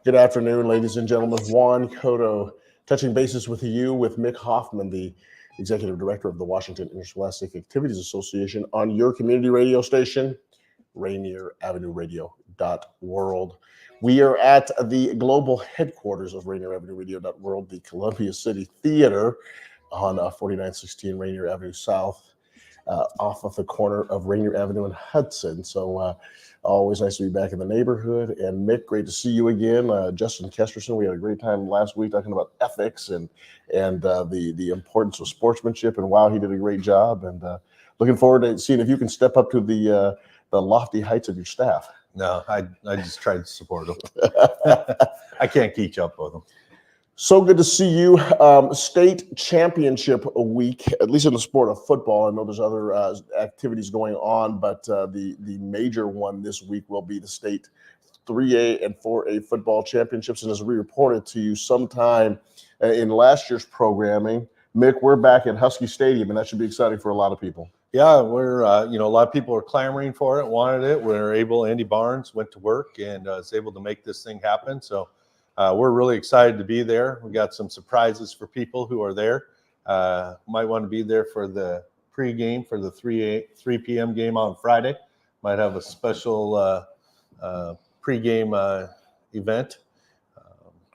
Good afternoon, ladies and gentlemen. Juan Cotto, touching bases with you with Mick Hoffman, the Executive Director of the Washington Interscholastic Activities Association, on your community radio station, Rainier Avenue Radio .world. We are at the global headquarters of Rainier Avenue Radio .world, the Columbia City Theater on 4916 Rainier Avenue South, off of the corner of Rainier Avenue and Hudson. So always nice to be back in the neighborhood. And Mick, great to see you again. Justin Kesterson, we had a great time last week talking about ethics and the importance of sportsmanship. And wow, he did a great job. And looking forward to seeing if you can step up to the lofty heights of your staff. No, I just try to support them. I can't keep up with them. So good to see you. State championship week, at least in the sport of football. I know there's other activities going on, but the major one this week will be the state 3A and 4A football championships. And as we reported to you sometime in last year's programming, Mick, we're back at Husky Stadium, and that should be exciting for a lot of people. Yeah, we're a lot of people are clamoring for it, wanted it. We're able. Andy Barnes went to work and was able to make this thing happen. So. We're really excited to be there. We got some surprises for people who are there. Might want to be there for the pregame for the 3 p.m. game on Friday. Might have a special pregame event.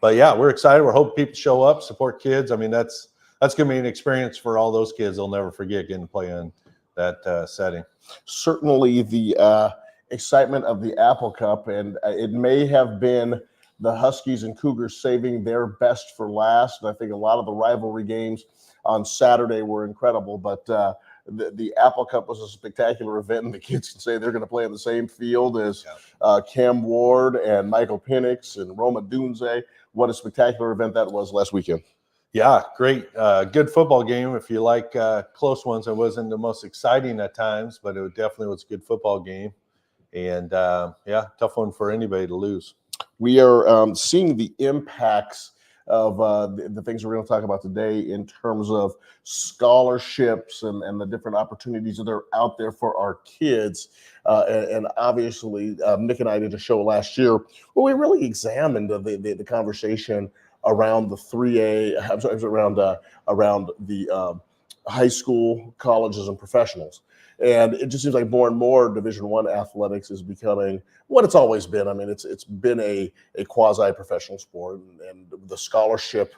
But yeah, we're excited. We're hoping people show up, support kids. I mean, that's going to be an experience for all those kids. They'll never forget getting to play in that setting. Certainly the excitement of the Apple Cup, and it may have been the Huskies and Cougars saving their best for last. And I think a lot of the rivalry games on Saturday were incredible, but the Apple Cup was a spectacular event, and the kids can say they're going to play in the same field as Cam Ward and Michael Penix and Roma Dunze. What a spectacular event that was last weekend. Yeah, great. Good football game. If you like close ones, it wasn't the most exciting at times, but it definitely was a good football game. And, tough one for anybody to lose. We are seeing the impacts of the things we're going to talk about today in terms of scholarships and the different opportunities that are out there for our kids. And obviously, Mick and I did a show last year where we really examined the conversation around the 3A, I'm sorry, around the high school, colleges, and professionals. And it just seems like more and more Division I athletics is becoming what it's always been. I mean, it's been a quasi-professional sport, and the scholarship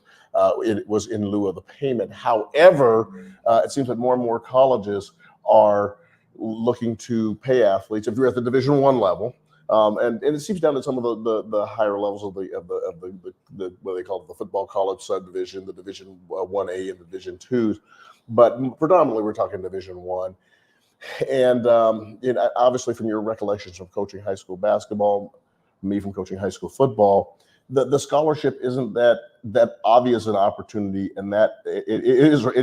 it was in lieu of the payment. However, it seems that more and more colleges are looking to pay athletes if you're at the Division I level. And it seems down to some of the higher levels of the what they call the football college subdivision, the Division 1A and Division 2s, but predominantly we're talking Division I. And obviously, from your recollections of coaching high school basketball, me from coaching high school football, the scholarship isn't that obvious an opportunity, and that it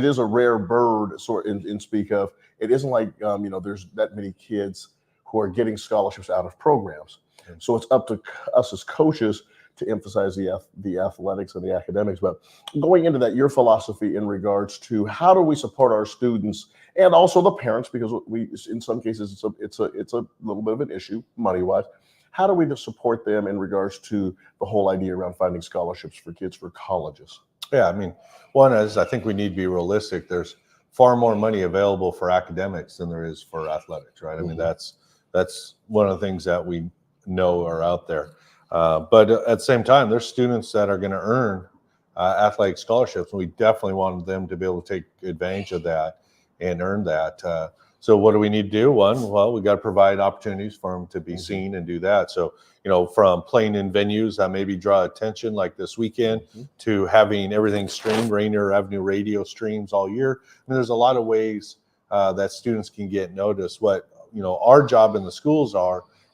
is a rare bird sort in speak of. It isn't like there's that many kids who are getting scholarships out of programs. So it's up to us as coaches to emphasize the athletics and the academics. But going into that, your philosophy in regards to how do we support our students and also the parents, because we in some cases it's a little bit of an issue money-wise. How do we support them in regards to the whole idea around finding scholarships for kids for colleges? Yeah, I mean, one is I think we need to be realistic. There's far more money available for academics than there is for athletics, right? I mean, that's one of the things that we know are out there. But at the same time, there's students that are going to earn athletic scholarships, and we definitely want them to be able to take advantage of that and earn that. So what do we need to do? One, well, we got to provide opportunities for them to be seen and do that. So, from playing in venues that maybe draw attention like this weekend to having everything streamed, Rainier Avenue Radio streams all year. And there's a lot of ways that students can get noticed. What, our job in the schools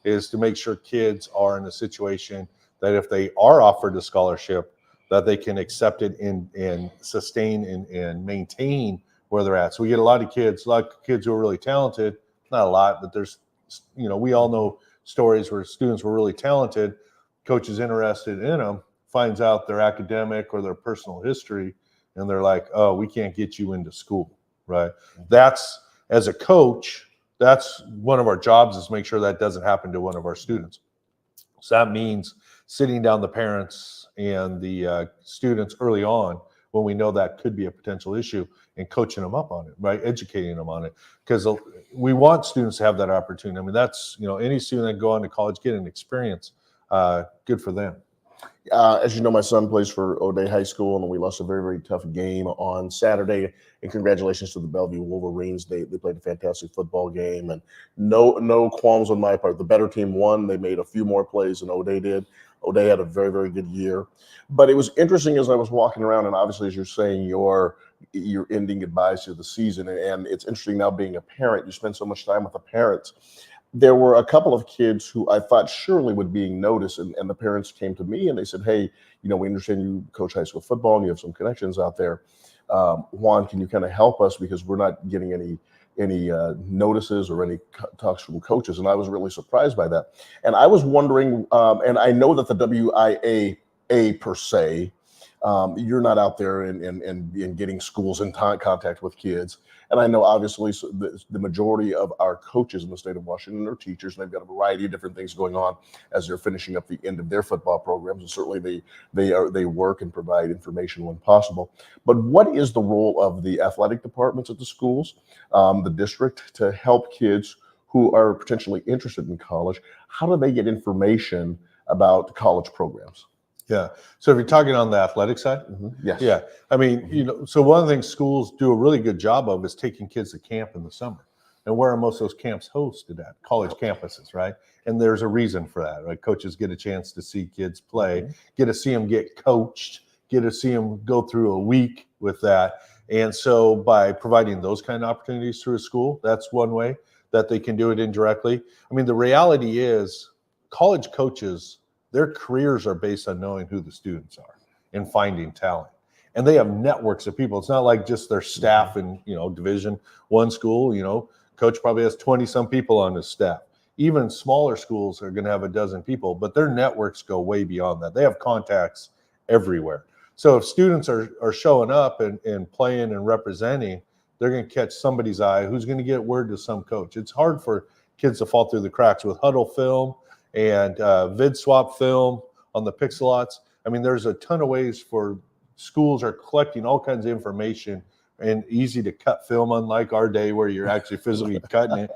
is to make sure kids are in a situation that if they are offered a scholarship, that they can accept it and sustain and maintain where they're at. So we get a lot of kids who are really talented, not a lot, but there's, we all know stories where students were really talented, coach is interested in them, finds out their academic or their personal history, and they're like, oh, we can't get you into school, right? That's, as a coach, that's one of our jobs, is make sure that doesn't happen to one of our students. So that means sitting down the parents and the students early on when we know that could be a potential issue and coaching them up on it, right? Educating them on it. Because we want students to have that opportunity. I mean, that's, any student that go on to college, get an experience, good for them. As you know, my son plays for O'Day High School, and we lost a very, very tough game on Saturday. And congratulations to the Bellevue Wolverines. They played a fantastic football game, and no qualms on my part. The better team won. They made a few more plays than O'Day did. O'Day had a very, very good year. But it was interesting as I was walking around, and obviously, as you're saying, you're ending goodbyes to the season. And it's interesting now being a parent. You spend so much time with the parents. There were a couple of kids who I thought surely would be noticed, and the parents came to me and they said, hey, we understand you coach high school football and you have some connections out there. Juan, can you kind of help us, because we're not getting any notices or any talks from coaches? And I was really surprised by that. And I was wondering, and I know that the WIAA per se, you're not out there and getting schools in contact with kids. And I know obviously the majority of our coaches in the state of Washington are teachers, and they've got a variety of different things going on as they're finishing up the end of their football programs. And certainly they work and provide information when possible. But what is the role of the athletic departments at the schools, the district, to help kids who are potentially interested in college? How do they get information about college programs? Yeah. So if you're talking on the athletic side, yes. Yeah. I mean, so one of the things schools do a really good job of is taking kids to camp in the summer. And where are most of those camps hosted at? College campuses, right? And there's a reason for that, right? Coaches get a chance to see kids play, get to see them get coached, get to see them go through a week with that. And so by providing those kind of opportunities through a school, that's one way that they can do it indirectly. I mean, the reality is college coaches, their careers are based on knowing who the students are and finding talent. And they have networks of people. It's not like just their staff in, Division I school, coach probably has 20 some people on his staff. Even smaller schools are going to have a dozen people, but their networks go way beyond that. They have contacts everywhere. So if students are showing up and playing and representing, they're going to catch somebody's eye who's going to get word to some coach. It's hard for kids to fall through the cracks with huddle film and vid swap film on the Pixelots. I mean, there's a ton of ways for schools are collecting all kinds of information and easy to cut film, unlike our day where you're actually physically cutting it.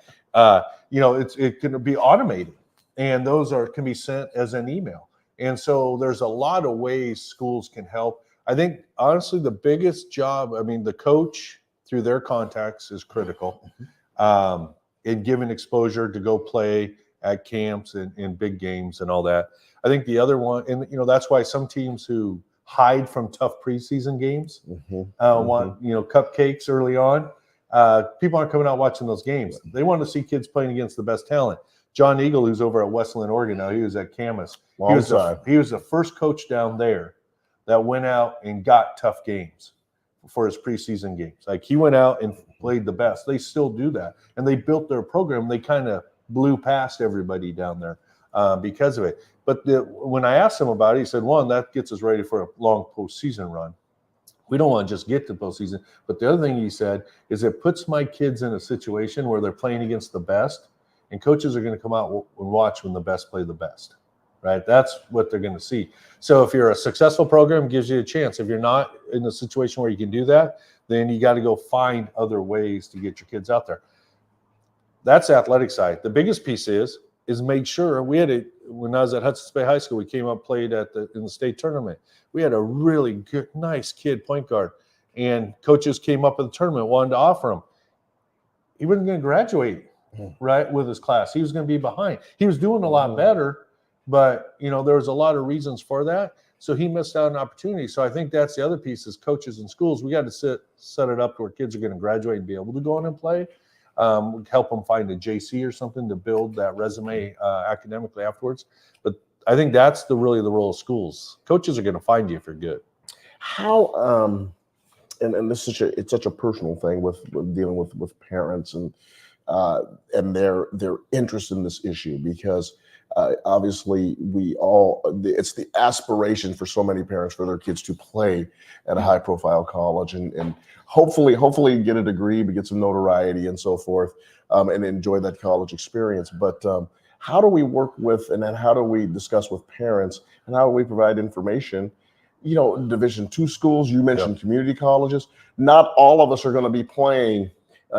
It can be automated, and those can be sent as an email. And so there's a lot of ways schools can help. I think, honestly, the biggest job, the coach through their contacts is critical in giving exposure to go play at camps and in big games and all that. I think the other one, and that's why some teams who hide from tough preseason games want cupcakes early on. People aren't coming out watching those games. They want to see kids playing against the best talent. John Eagle, who's over at Westland, Oregon now, he was at Camas. He was the first coach down there that went out and got tough games for his preseason games. Like, he went out and played the best. They still do that, and they built their program. They kind of blew past everybody down there because of it. But when I asked him about it, he said, one, that gets us ready for a long postseason run. We don't want to just get to postseason. But the other thing he said is it puts my kids in a situation where they're playing against the best, and coaches are going to come out and watch when the best play the best, right? That's what they're going to see. So if you're a successful program, it gives you a chance. If you're not in a situation where you can do that, then you got to go find other ways to get your kids out there. That's the athletic side. The biggest piece is make sure when I was at Hudson Bay High School, we came up, played in the state tournament. We had a really good, nice kid, point guard, and coaches came up in the tournament, wanted to offer him. He wasn't going to graduate, right, with his class. He was going to be behind. He was doing a lot better, but, there was a lot of reasons for that. So he missed out on an opportunity. So I think that's the other piece is coaches and schools. We got to set it up to where kids are going to graduate and be able to go on and play. Help them find a JC or something to build that resume academically afterwards. But I think that's really the role of schools. Coaches are going to find you if you're good. How and this is it's such a personal thing with dealing with parents and their interest in this issue, because obviously it's the aspiration for so many parents for their kids to play at a high profile college and hopefully get a degree, but get some notoriety and so forth, and enjoy that college experience. But how do we work with, and then how do we discuss with parents, and how do we provide information? Division II schools, you mentioned community colleges. Not all of us are going to be playing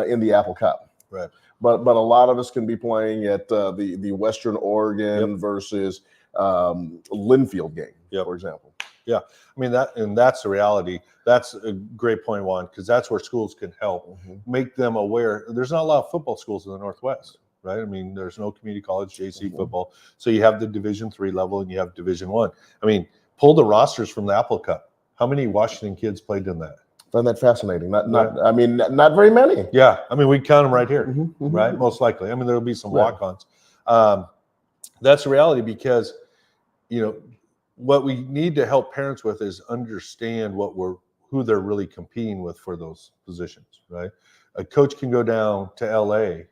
in the Apple Cup. Right. But a lot of us can be playing at the Western Oregon versus Linfield game, for example. Yeah, I mean that's the reality. That's a great point, Juan, because that's where schools can help make them aware. There's not a lot of football schools in the Northwest, right? I mean, there's no community college JC football, so you have the Division III level and you have Division I. I mean, pull the rosters from the Apple Cup. How many Washington kids played in that? Find that fascinating. Not very many. Yeah, I mean, we count them right here, right? Most likely. I mean, there'll be some walk-ons. That's the reality, because what we need to help parents with is understand who they're really competing with for those positions, right? A coach can go down to LA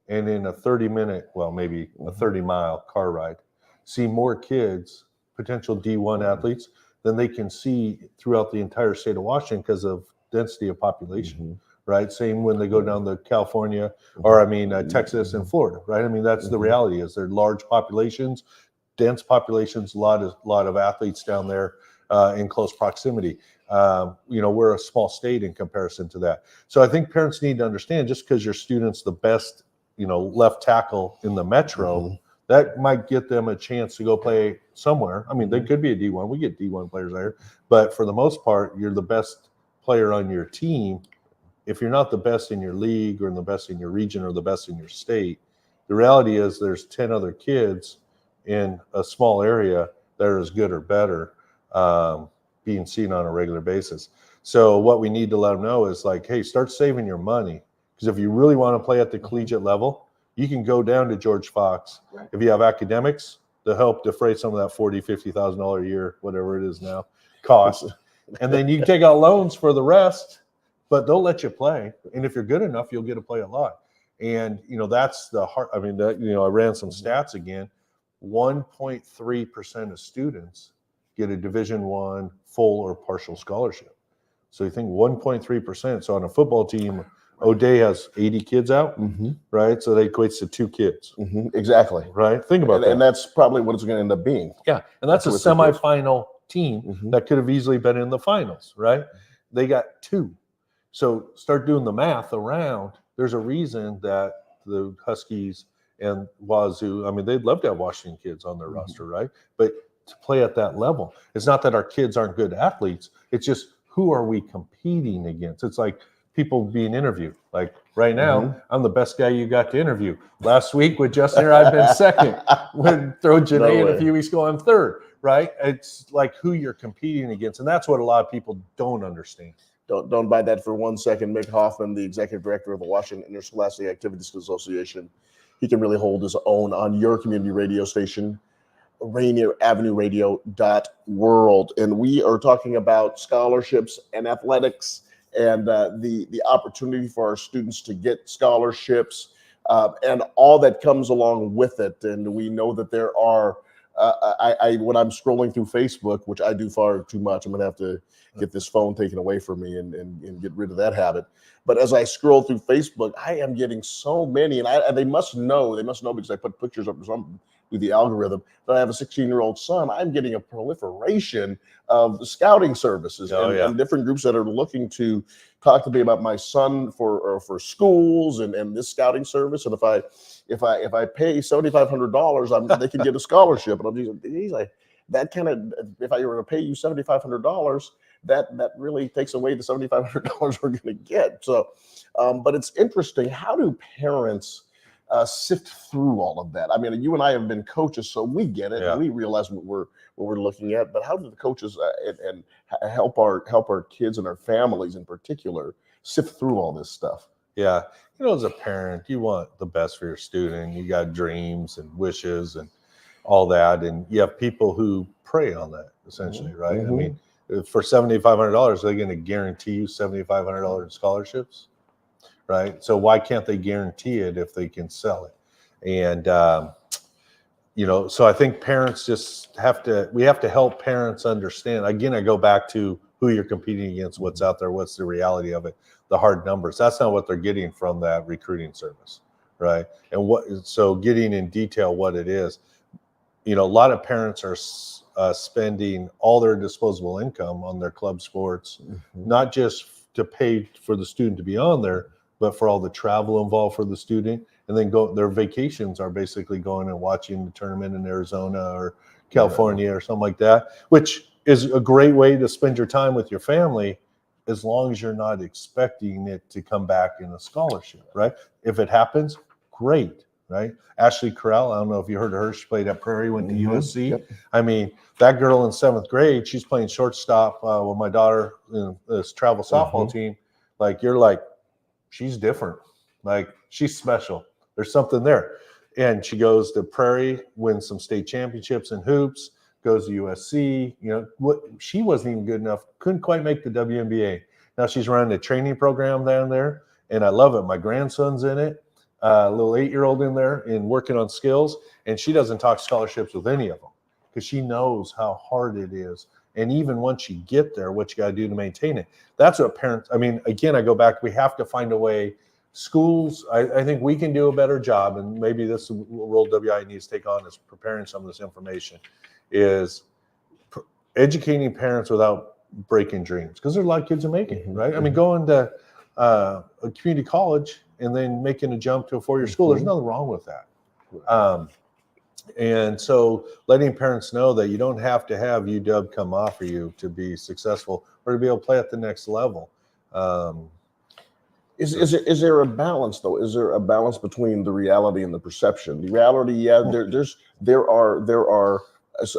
and in a 30-minute, well, maybe a 30-mile car ride, see more kids, potential D1 athletes, than they can see throughout the entire state of Washington because of density of population, right? Same when they go down to California, or Texas and Florida, right? I mean, that's the reality, is they're large populations, dense populations, a lot of athletes down there in close proximity. We're a small state in comparison to that. So I think parents need to understand, just because your student's the best, left tackle in the metro, that might get them a chance to go play somewhere. I mean, they could be a D1. We get D1 players there. But for the most part, you're the best player on your team. If you're not the best in your league or the best in your region or the best in your state, the reality is there's 10 other kids in a small area that are as good or better being seen on a regular basis. So what we need to let them know is like, hey, start saving your money. Because if you really want to play at the collegiate level, you can go down to George Fox. Right. If you have academics to help defray some of that $40,000, $50,000 a year, whatever it is now, cost. And then you can take out loans for the rest, but they'll let you play. And if you're good enough, you'll get to play a lot. And, that's the heart. I mean, I ran some stats again. 1.3% of students get a Division I full or partial scholarship. So you think 1.3%. So on a football team, O'Day has 80 kids out, right? So that equates to 2 kids. Exactly. Right? Think about that. And that's probably what it's going to end up being. Yeah. And that's a semifinal team that could have easily been in the finals, right? They got 2. So start doing the math around. There's a reason that the Huskies and Wazoo, I mean, they'd love to have Washington kids on their roster, right? But to play at that level, it's not that our kids aren't good athletes. It's just, who are we competing against? It's like people being interviewed. Like right now, I'm the best guy you got to interview. Last week with Justin here, I've been second. When throw Janae in a few weeks ago, I'm third, right? It's like who you're competing against. And that's what a lot of people don't understand. Don't buy that for 1 second. Mick Hoffman, the executive director of the Washington Interscholastic Activities Association, he can really hold his own on your community radio station, Rainier Avenue Radio .world. And we are talking about scholarships and athletics and the opportunity for our students to get scholarships and all that comes along with it. And we know that there are, when I'm scrolling through Facebook, which I do far too much, I'm going to have to get this phone taken away from me and get rid of that habit. But as I scroll through Facebook, I am getting so many, and they must know because I put pictures up or something with the algorithm, that I have a 16-year-old son. I'm getting a proliferation of scouting services and different groups that are looking to talk to me about my son for schools and this scouting service. And if I pay $7,500, they can get a scholarship. And I'm like, that kind of, if I were to pay you $7,500, that really takes away the $7,500 we're going to get. So, but it's interesting. How do parents sift through all of that? I mean, you and I have been coaches, so we get it. And we realize what we're looking at. But how do the coaches and help our kids and our families in particular sift through all this stuff? Yeah, as a parent, you want the best for your student. You got dreams and wishes and all that, and you have people who prey on that essentially, right? I mean, for $7,500, they're going to guarantee you $7,500 in scholarships, right? So why can't they guarantee it if they can sell it? And so I think parents we have to help parents understand. Again, I go back to who you're competing against, what's out there, what's the reality of it, the hard numbers. That's not what they're getting from that recruiting service, right? And so getting in detail what it is, a lot of parents are spending all their disposable income on their club sports, not just to pay for the student to be on there, but for all the travel involved for the student. And then their vacations are basically going and watching the tournament in Arizona or California or something like that, which is a great way to spend your time with your family, as long as you're not expecting it to come back in a scholarship, right? If it happens, great, right? Ashley Corral, I don't know if you heard of her. She played at Prairie, went to USC. Yep. I mean, that girl in 7th grade, she's playing shortstop with my daughter in this travel softball team. Like, you're like, she's different. Like, she's special. There's something there. And she goes to Prairie, wins some state championships in hoops, goes to USC. She wasn't even good enough, couldn't quite make the WNBA. Now she's running a training program down there, and I love it. My grandson's in it, a little 8-year-old in there, and working on skills. And she doesn't talk scholarships with any of them because she knows how hard it is. And even once you get there, what you got to do to maintain it. That's what parents, again, I go back, we have to find a way. Schools, I think we can do a better job, and maybe this is the role WIAA needs to take on, is preparing some of this information, is educating parents without breaking dreams, because there's a lot of kids who make it, right? Going to a community college and then making a jump to a 4-year school, there's nothing wrong with that. And so letting parents know that you don't have to have UW come offer you to be successful or to be able to play at the next level. Is there a balance though? Is there a balance between the reality and the perception? The reality, there are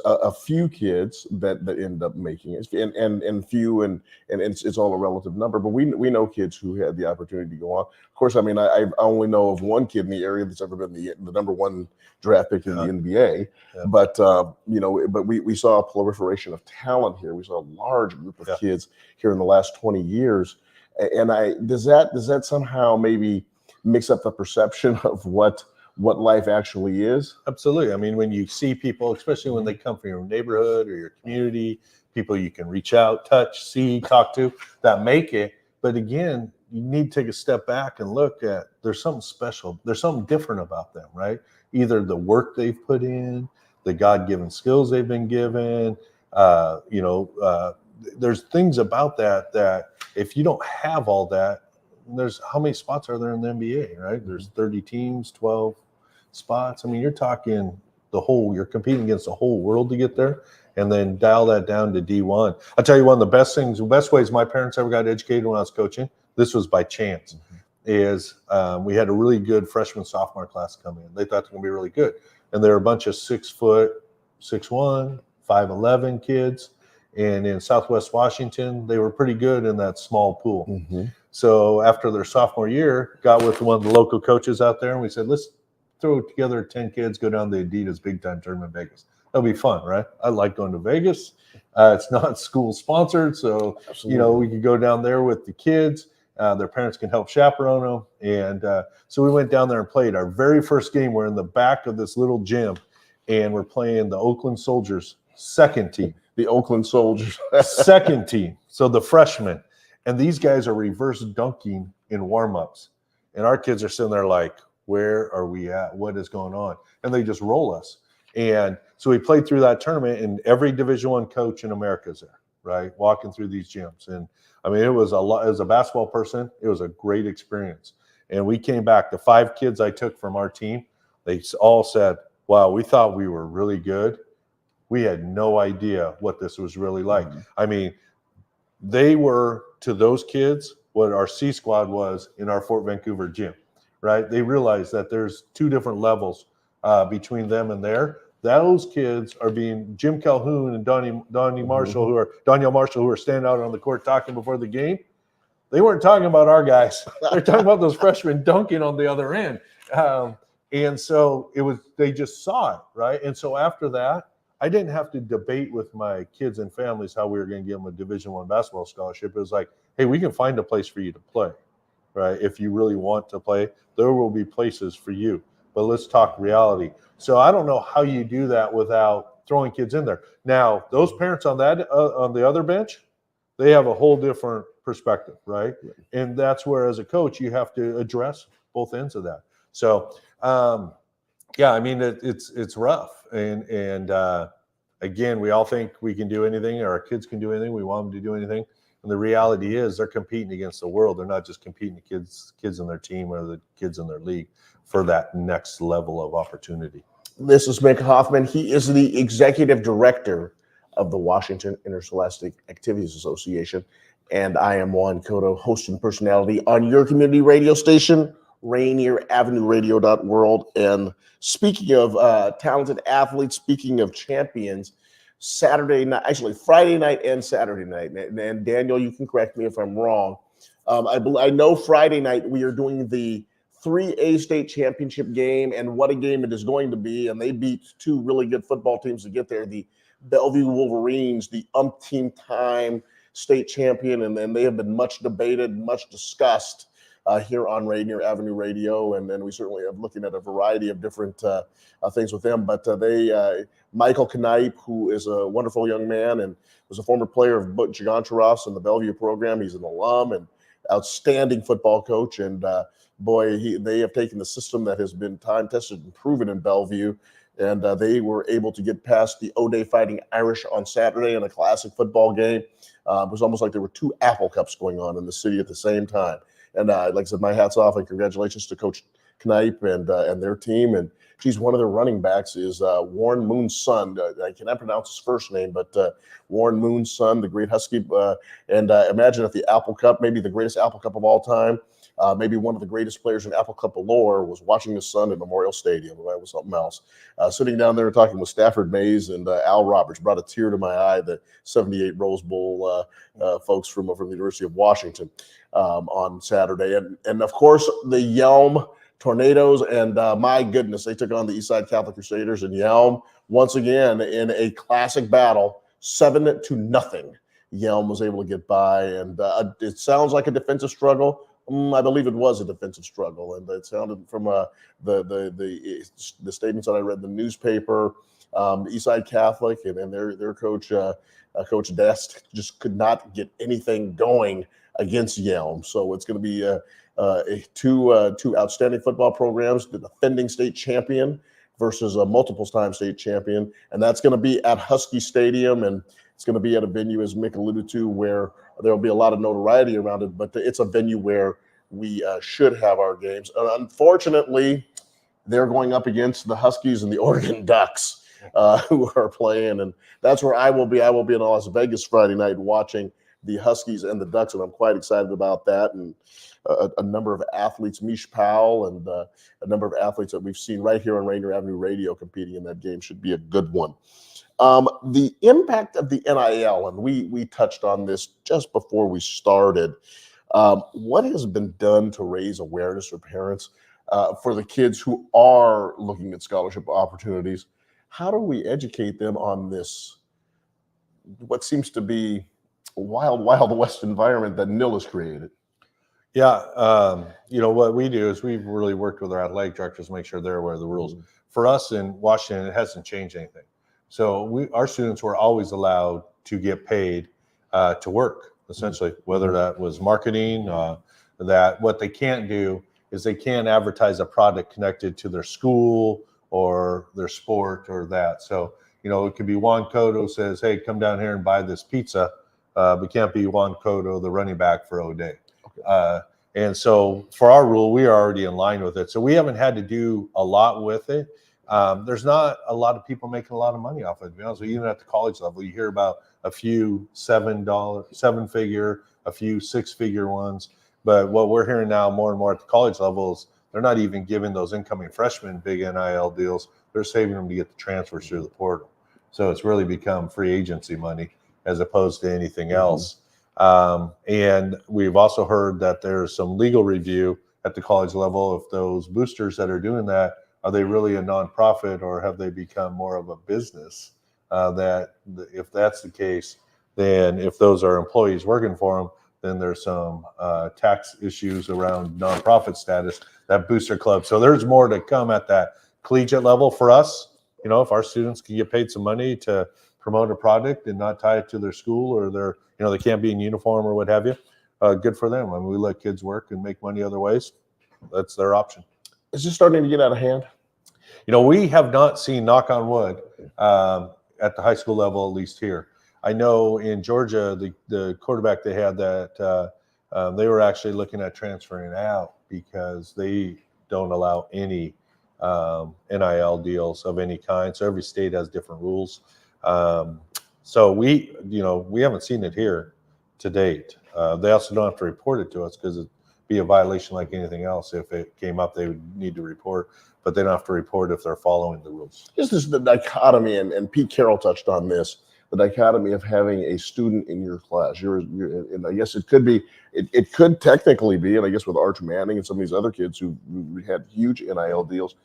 a few kids that end up making it, and few, and it's all a relative number. But we know kids who had the opportunity to go on. Of course, I only know of one kid in the area that's ever been the number 1 draft pick in the NBA. Yeah. But but we saw a proliferation of talent here. We saw a large group of kids here in the last 20 years. And does that somehow maybe mix up the perception of what life actually is? Absolutely. When you see people, especially when they come from your neighborhood or your community, people you can reach out, touch, see, talk to, that make it. But again, you need to take a step back and look at, there's something special. There's something different about them, right? Either the work they've put in, the God-given skills they've been given, there's things about that if you don't have all that, there's how many spots are there in the NBA, right? There's 30 teams, 12 spots. You're talking you're competing against the whole world to get there, and then dial that down to D1. I'll tell you one of the best ways my parents ever got educated when I was coaching, this was by chance, is we had a really good freshman, sophomore class come in. They thought they were going to be really good. And there were a bunch of 6 foot, 6'1", 5'11" kids. And in Southwest Washington, they were pretty good in that small pool. So after their sophomore year, got with one of the local coaches out there, and we said, let's throw together 10 kids, go down to the Adidas Big Time Tournament in Vegas. That'll be fun, right? I like going to Vegas. It's not school sponsored, so we could go down there with the kids. Their parents can help chaperone them. And so we went down there and played. Our very first game, we're in the back of this little gym, and we're playing the Oakland Soldiers second team. The Oakland Soldiers. Second team. So the freshmen. And these guys are reverse dunking in warm-ups. And our kids are sitting there like, where are we at? What is going on? And they just roll us. And so we played through that tournament, and every Division I coach in America is there, right? Walking through these gyms. And it was a lot. As a basketball person, it was a great experience. And we came back. The 5 kids I took from our team, they all said, wow, we thought we were really good. We had no idea what this was really like. They were, to those kids, what our C squad was in our Fort Vancouver gym, right? They realized that there's 2 different levels between them and there. Those kids are being Jim Calhoun and Danielle Marshall, who are standing out on the court talking before the game. They weren't talking about our guys. They're talking about those freshmen dunking on the other end. And so they just saw it, right? And so after that, I didn't have to debate with my kids and families how we were going to give them a Division I basketball scholarship. It was like, hey, we can find a place for you to play, right? If you really want to play, there will be places for you. But let's talk reality. So I don't know how you do that without throwing kids in there. Now, those parents on the other bench, they have a whole different perspective, right? And that's where, as a coach, you have to address both ends of that. So, yeah, I mean, it's rough. And again, we all think we can do anything, or our kids can do anything. We want them to do anything. And the reality is they're competing against the world. They're not just competing the kids in their team or the kids in their league for that next level of opportunity. This is Mick Hoffman. He is the executive director of the Washington Interscholastic Activities Association. And I am Juan Cotto, host and personality on your community radio station, Rainier Avenue Radio.world. And speaking of talented athletes, speaking of champions, Saturday night, actually Friday night and Saturday night, and Daniel, you can correct me if I'm wrong. I know Friday night we are doing the 3A state championship game, and what a game it is going to be. And they beat two really good football teams to get there. The Bellevue Wolverines, the umpteenth time state champion, and then they have been much debated, much discussed here on Rainier Avenue Radio, and then we certainly are looking at a variety of different things with them. But Michael Knipe, who is a wonderful young man and was a former player of Gigantaros in the Bellevue program. He's an alum and outstanding football coach, and they have taken the system that has been time tested and proven in Bellevue, and they were able to get past the O'Day Fighting Irish on Saturday in a classic football game. It was almost like there were two Apple Cups going on in the city at the same time. And like I said, my hat's off and congratulations to Coach Knipe and their team. And geez, one of their running backs is Warren Moon's son. I cannot pronounce his first name, but Warren Moon's son, the great Husky. And imagine if the Apple Cup, maybe the greatest Apple Cup of all time, maybe one of the greatest players in Apple Cup lore, was watching his son at Memorial Stadium. That was something else. Sitting down there talking with Stafford Mays and Al Roberts brought a tear to my eye, the 78 Rose Bowl folks from the University of Washington on Saturday. And of course, the Yelm Tornadoes, and my goodness, they took on the Eastside Catholic Crusaders in Yelm once again in a classic battle, 7-0. Yelm was able to get by, and it sounds like a defensive struggle. I believe it was a defensive struggle, and it sounded from the statements that I read in the newspaper. Eastside Catholic and their coach, Coach Dest, just could not get anything going against Yelm. So it's going to be two outstanding football programs, the defending state champion versus a multiple-time state champion, and that's going to be at Husky Stadium, and it's going to be at a venue, as Mick alluded to, where there will be a lot of notoriety around it, but it's a venue where we should have our games. Unfortunately, they're going up against the Huskies and the Oregon Ducks, who are playing, and that's where I will be. I will be in Las Vegas Friday night watching the Huskies and the Ducks, and I'm quite excited about that. And a number of athletes, Mish Powell, and a number of athletes that we've seen right here on Rainier Avenue Radio competing in that game should be a good one. The impact of the NIL, and we touched on this just before we started. What has been done to raise awareness for parents for the kids who are looking at scholarship opportunities? How do we educate them on this, what seems to be wild west environment that NIL has created? Yeah, what we do is we've really worked with our athletic directors to make sure they're aware of the rules. Mm-hmm. For us in Washington, it hasn't changed anything. So our students were always allowed to get paid to work, essentially, whether that was marketing, that what they can't do is they can't advertise a product connected to their school or their sport or that. So, it could be Juan Cotto says, hey, come down here and buy this pizza. But can't be Juan Cotto, the running back for O'Day. Okay. And so for our rule, we are already in line with it. So we haven't had to do a lot with it. There's not a lot of people making a lot of money off of it. To be honest with you, even at the college level, you hear about a few seven-figure, a few six-figure ones. But what we're hearing now more and more at the college levels, they're not even giving those incoming freshmen big NIL deals. They're saving them to get the transfers through the portal. So it's really become free agency money as opposed to anything else. And we've also heard that there's some legal review at the college level if those boosters that are doing that, are they really a nonprofit or have they become more of a business? That if that's the case, then if those are employees working for them, then there's some tax issues around nonprofit status, that booster club. So there's more to come at that collegiate level for us. If our students can get paid some money to promote a product and not tie it to their school or their, they can't be in uniform or what have you, good for them. I mean, we let kids work and make money other ways. That's their option. Is this starting to get out of hand? We have not seen, knock on wood, at the high school level, at least here. I know in Georgia, the quarterback they had that they were actually looking at transferring out because they don't allow any NIL deals of any kind. So every state has different rules. So we haven't seen it here to date. They also don't have to report it to us because it'd be a violation like anything else. If it came up, they would need to report, but they don't have to report if they're following the rules. This is the dichotomy, and Pete Carroll touched on this, the dichotomy of having a student in your class. And I guess it could technically be, and I guess with Arch Manning and some of these other kids who had huge NIL deals,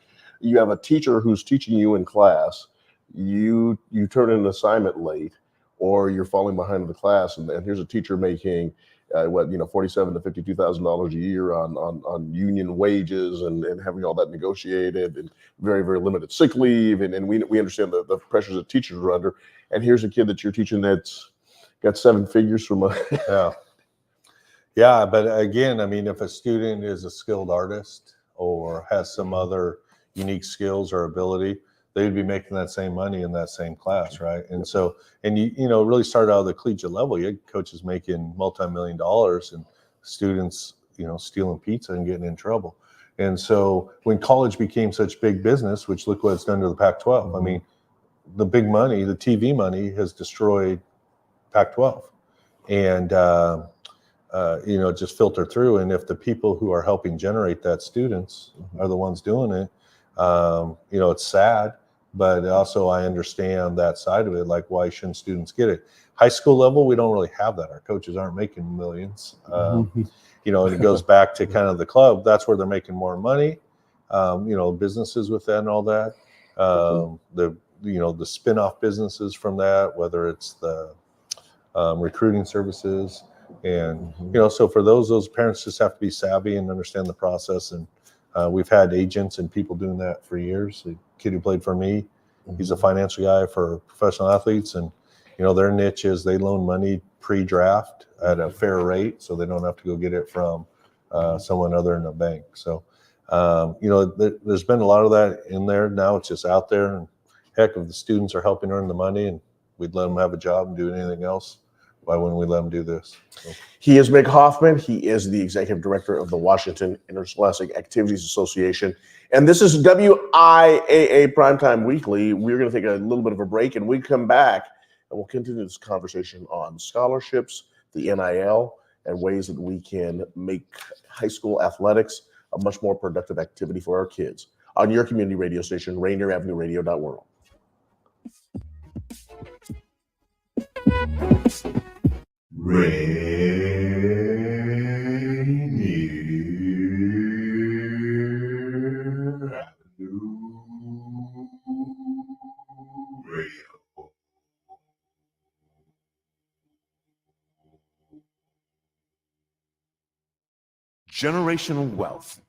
you have a teacher who's teaching you in class, you turn in an assignment late, or you're falling behind in the class, and here's a teacher making $47,000 to $52,000 a year on union wages and having all that negotiated, and very, very limited sick leave, and we understand the pressures that teachers are under. And here's a kid that you're teaching that's got seven figures from a yeah. But again, I mean, if a student is a skilled artist or has some other unique skills or ability, they'd be making that same money in that same class, right? And so, and you really started out at the collegiate level. You had coaches making multi-million dollars and students, stealing pizza and getting in trouble. And so when college became such big business, which look what it's done to the Pac-12. I mean, the big money, the TV money has destroyed Pac-12. And, just filter through. And if the people who are helping generate that students are the ones doing it, it's sad. But also I understand that side of it, like why shouldn't students get it? High school level, we don't really have that. Our coaches aren't making millions. And it goes back to kind of the club. That's where they're making more money. Businesses with that and all that. The spin-off businesses from that, whether it's the recruiting services. And, so for those parents just have to be savvy and understand the process. And we've had agents and people doing that for years. The kid who played for me, he's a financial guy for professional athletes, and their niche is they loan money pre-draft at a fair rate, so they don't have to go get it from someone other than a bank. So there's been a lot of that in there. Now it's just out there, and heck, if the students are helping earn the money and we'd let them have a job and do anything else, why wouldn't we let them do this? So. He is Mick Hoffman. He is the executive director of the Washington Interscholastic Activities Association. And this is WIAA Primetime Weekly. We're going to take a little bit of a break, and we come back and we'll continue this conversation on scholarships, the NIL, and ways that we can make high school athletics a much more productive activity for our kids on your community radio station, Rainier Avenue Radio.world. Rainier Avenue Radio. Generational wealth.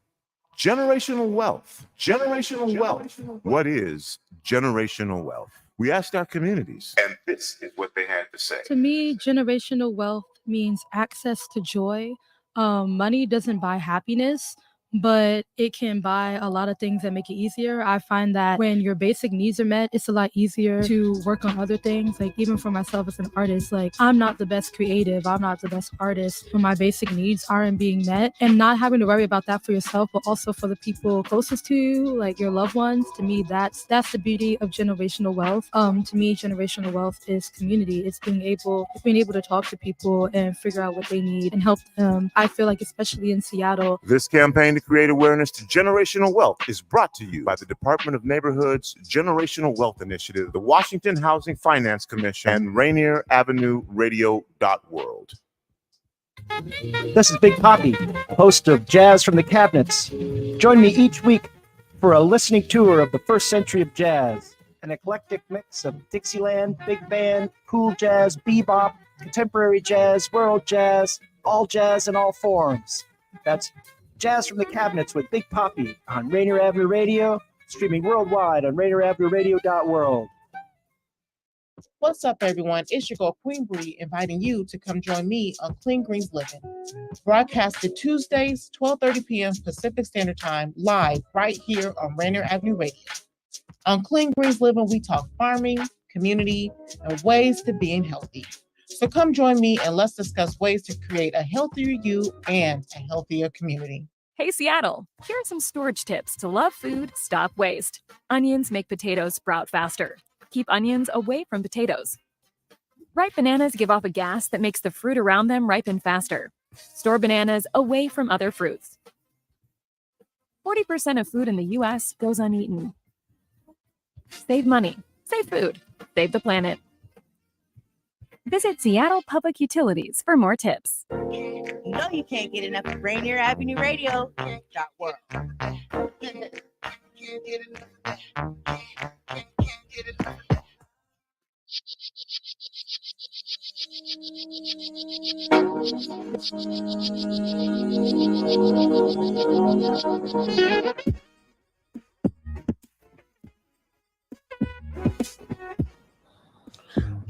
Generational wealth. Generational wealth. What is generational wealth? We asked our communities, and this is what they had to say. To me, generational wealth means access to joy. Money doesn't buy happiness, but it can buy a lot of things that make it easier. I find that when your basic needs are met, it's a lot easier to work on other things. Like even for myself as an artist, like I'm not the best creative, I'm not the best artist when my basic needs aren't being met, and not having to worry about that for yourself, but also for the people closest to you, like your loved ones. To me, that's the beauty of generational wealth. To me, generational wealth is community. It's being able to talk to people and figure out what they need and help them. I feel like especially in Seattle, This campaign to create awareness to generational wealth is brought to you by the Department of Neighborhood's Generational Wealth Initiative, the Washington Housing Finance Commission, and Rainier Avenue Radio.world. This is Big Poppy, host of Jazz from the Cabinets. Join me each week for a listening tour of the first century of jazz, an eclectic mix of Dixieland, big band, cool jazz, bebop, contemporary jazz, world jazz, all jazz in all forms. That's Jazz from the Cabinets with Big Poppy on Rainier Avenue Radio, streaming worldwide on RainierAvenueRadio.world. What's up, everyone? It's your girl, Queen Bree, inviting you to come join me on Clean Greens Living. Broadcasted Tuesdays, 12:30 p.m. Pacific Standard Time, live right here on Rainier Avenue Radio. On Clean Greens Living, we talk farming, community, and ways to being healthy. So come join me and let's discuss ways to create a healthier you and a healthier community. Hey Seattle, here are some storage tips to love food, stop waste. Onions make potatoes sprout faster. Keep onions away from potatoes. Ripe bananas give off a gas that makes the fruit around them ripen faster. Store bananas away from other fruits. 40% of food in the U.S. goes uneaten. Save money, save food, save the planet. Visit Seattle Public Utilities for more tips. You know you can't get enough of Rainier Avenue Radio.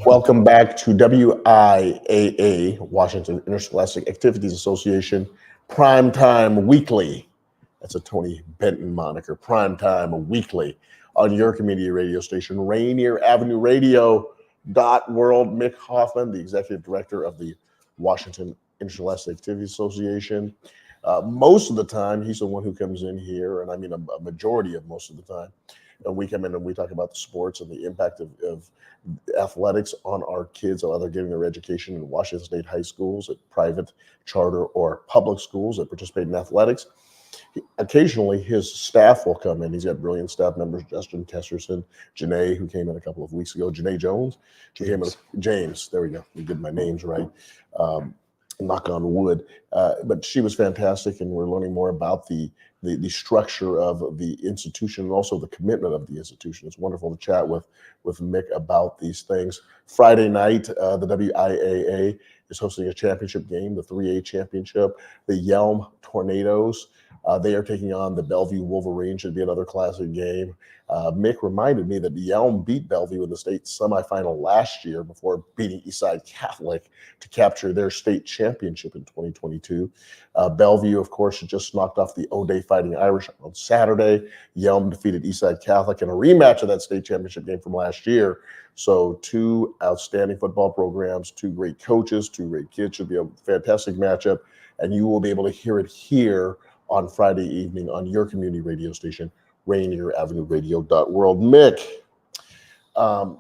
Welcome back to WIAA, Washington Interscholastic Activities Association, Primetime Weekly. That's a Tony Benton moniker, Primetime Weekly, on your community radio station, Rainier Avenue Radio .world. Mick Hoffman, the executive director of the Washington Interscholastic Activities Association. Most of the time, he's the one who comes in here, and I mean a majority of most of the time, and we come in and we talk about the sports and the impact of athletics on our kids, while they're getting their education in Washington State high schools, at private, charter, or public schools that participate in athletics. Occasionally, his staff will come in. He's got brilliant staff members: Justin Kesserson, Janae, who came in a couple of weeks ago, Janae Jones, James. There we go. We did my names right. Knock on wood. But she was fantastic, and we're learning more about the structure of the institution and also the commitment of the institution. It's wonderful to chat with Mick about these things. Friday night, the WIAA is hosting a championship game, the 3A championship. The Yelm Tornadoes, they are taking on the Bellevue Wolverines. Should be another classic game. Mick reminded me that Yelm beat Bellevue in the state semifinal last year before beating Eastside Catholic to capture their state championship in 2022. Bellevue, of course, just knocked off the O'Day Fighting Irish on Saturday. Yelm defeated Eastside Catholic in a rematch of that state championship game from last year. So two outstanding football programs, two great coaches, two great kids. Should be a fantastic matchup, and you will be able to hear it here on Friday evening on your community radio station, Rainier Avenue Radio .world. Mick, are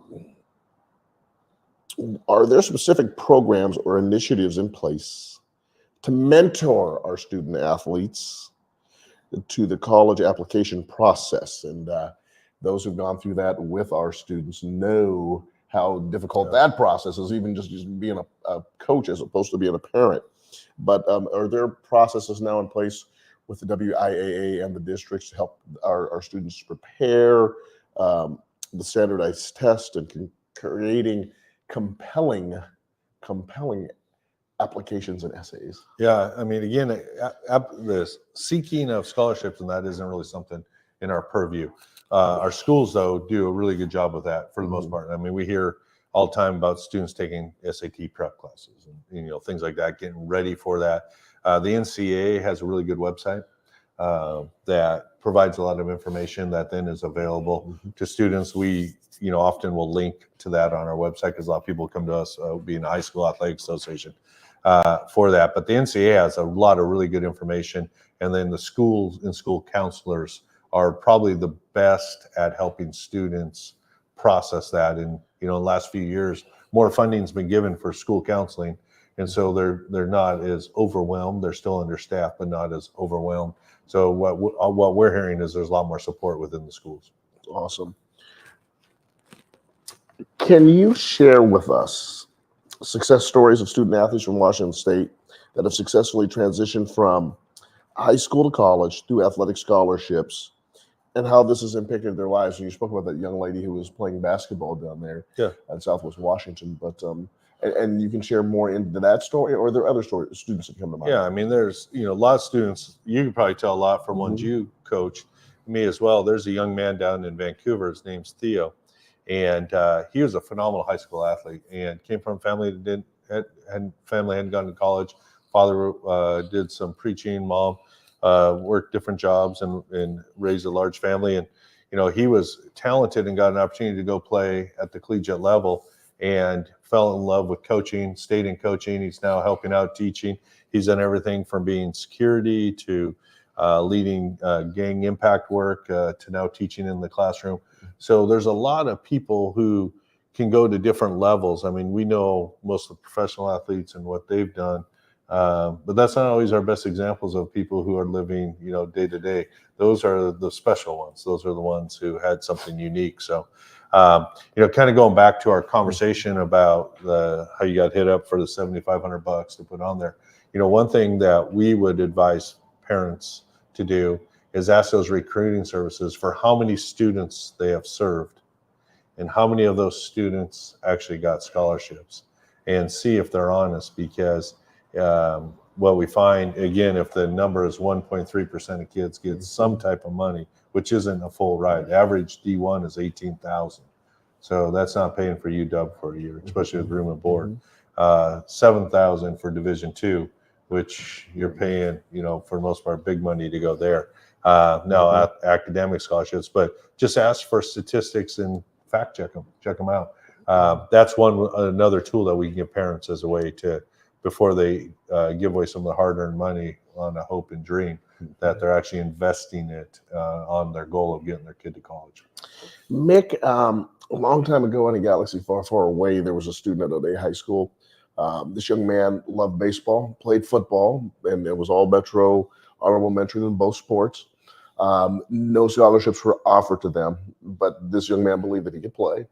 there specific programs or initiatives in place to mentor our student athletes to the college application process? And those who've gone through that with our students know how difficult that process is, even just being a coach as opposed to being a parent. But are there processes now in place with the WIAA and the districts to help our students prepare the standardized test and creating compelling applications and essays? Yeah, I mean, again, the seeking of scholarships and that isn't really something in our purview. Our schools, though, do a really good job with that for the most part. I mean, we hear all the time about students taking SAT prep classes and things like that, getting ready for that. The NCAA has a really good website that provides a lot of information that then is available to students. We, often will link to that on our website because a lot of people come to us, being a high school athletic association, for that. But the NCAA has a lot of really good information, and then the schools and school counselors are probably the best at helping students process that. And in the last few years, more funding's been given for school counseling. And so they're not as overwhelmed. They're still understaffed, but not as overwhelmed. So what we're hearing is there's a lot more support within the schools. Awesome. Can you share with us success stories of student athletes from Washington State that have successfully transitioned from high school to college through athletic scholarships, and how this has impacted their lives? And you spoke about that young lady who was playing basketball down there in Southwest Washington, but and you can share more into that story, or are there other students that come to mind? Yeah, I mean, there's a lot of students. You can probably tell a lot from ones you coach, me as well. There's a young man down in Vancouver. His name's Theo, And he was a phenomenal high school athlete and came from a family that hadn't gone to college. Father did some preaching, mom worked different jobs and raised a large family. And, he was talented and got an opportunity to go play at the collegiate level and fell in love with coaching, stayed in coaching. He's now helping out teaching. He's done everything from being security to leading gang impact work to now teaching in the classroom. So there's a lot of people who can go to different levels. I mean, we know most of the professional athletes and what they've done, but that's not always our best examples of people who are living, day to day. Those are the special ones. Those are the ones who had something unique. So, kind of going back to our conversation about how you got hit up for the $7,500 to put on there. One thing that we would advise parents to do is ask those recruiting services for how many students they have served and how many of those students actually got scholarships, and see if they're honest, because what we find, again, if the number is 1.3% of kids get some type of money, which isn't a full ride. Average D1 is $18,000. So that's not paying for UW for a year, especially with room and board. $7,000 for Division II, which you're paying, for the most part, big money to go there. Now academic scholarships, but just ask for statistics and fact check them out. That's another tool that we can give parents as a way to, before they give away some of the hard-earned money on a hope and dream, that they're actually investing it on their goal of getting their kid to college. Mick, a long time ago in a galaxy far, far away, there was a student at O'Day High School. This young man loved baseball, played football, and it was all Metro honorable mention in both sports. No scholarships were offered to them, but this young man believed that he could play.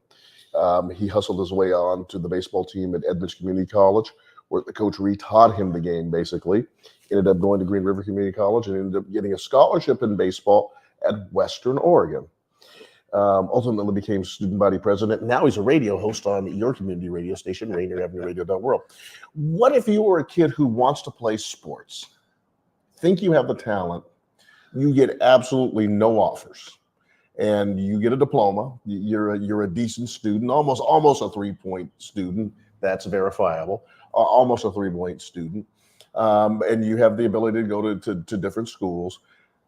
He hustled his way on to the baseball team at Edmonds Community College, where the coach retaught him the game, basically. Ended up going to Green River Community College and ended up getting a scholarship in baseball at Western Oregon. Ultimately became student body president. Now he's a radio host on your community radio station, Rainier Avenue Radio.world. What if you were a kid who wants to play sports, think you have the talent, you get absolutely no offers, and you get a diploma, you're a decent student, almost a 3-point student, that's verifiable, almost a 3-point student, and you have the ability to go to different schools.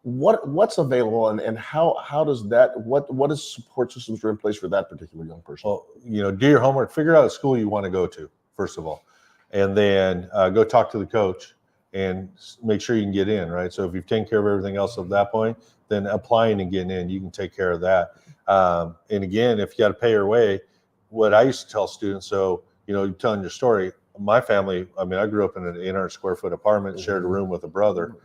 What's available, and how does that, what is support systems are in place for that particular young person? Well, do your homework, figure out a school you want to go to, first of all, and then go talk to the coach and make sure you can get in, right? So if you've taken care of everything else at that point, then applying and getting in, you can take care of that. And again, if you got to pay your way, what I used to tell students, so, telling your story, my family, I grew up in an 800 square foot apartment, shared a room with a brother.